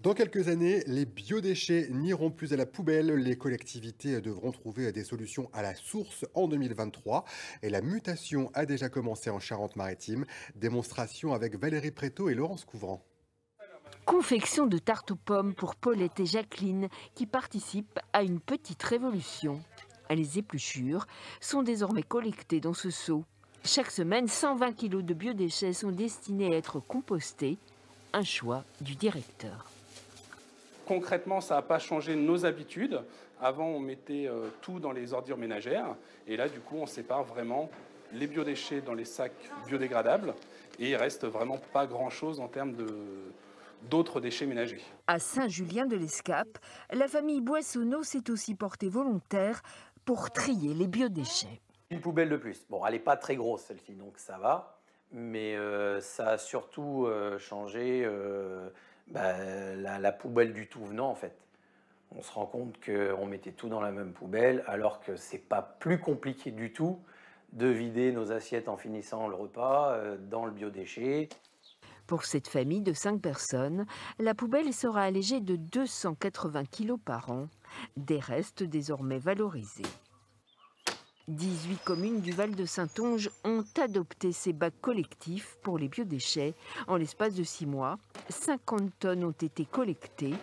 Dans quelques années, les biodéchets n'iront plus à la poubelle. Les collectivités devront trouver des solutions à la source en 2023. Et la mutation a déjà commencé en Charente-Maritime. Démonstration avec Valérie Préto et Laurence Couvrant. Confection de tartes aux pommes pour Paulette et Jacqueline qui participent à une petite révolution. Les épluchures sont désormais collectées dans ce seau. Chaque semaine, 120 kilos de biodéchets sont destinés à être compostés. Un choix du directeur. Concrètement, ça n'a pas changé nos habitudes. Avant, on mettait tout dans les ordures ménagères. Et là, du coup, on sépare vraiment les biodéchets dans les sacs biodégradables. Et il reste vraiment pas grand-chose en termes d'autres déchets ménagers. À Saint-Julien-de-l'Escape, la famille Boissonneau s'est aussi portée volontaire pour trier les biodéchets. Une poubelle de plus. Bon, elle n'est pas très grosse celle-ci, donc ça va. Mais ça a surtout changé la poubelle du tout venant en fait. On se rend compte qu'on mettait tout dans la même poubelle alors que c'est pas plus compliqué du tout de vider nos assiettes en finissant le repas dans le biodéchet. Pour cette famille de 5 personnes, la poubelle sera allégée de 280 kilos par an, des restes désormais valorisés. 18 communes du Val de Saintonge ont adopté ces bacs collectifs pour les biodéchets. En l'espace de 6 mois, 50 tonnes ont été collectées.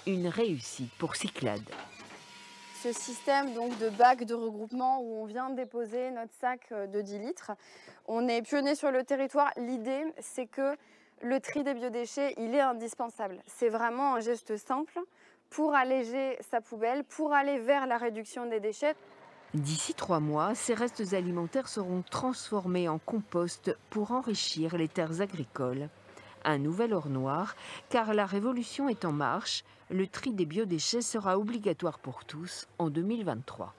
Une réussite pour Cyclades. Ce système donc, de bacs de regroupement où on vient déposer notre sac de 10 litres, on est pionnier sur le territoire. L'idée, c'est que le tri des biodéchets, il est indispensable. C'est vraiment un geste simple pour alléger sa poubelle, pour aller vers la réduction des déchets. D'ici 3 mois, ces restes alimentaires seront transformés en compost pour enrichir les terres agricoles. Un nouvel or noir, car la révolution est en marche. Le tri des biodéchets sera obligatoire pour tous en 2023.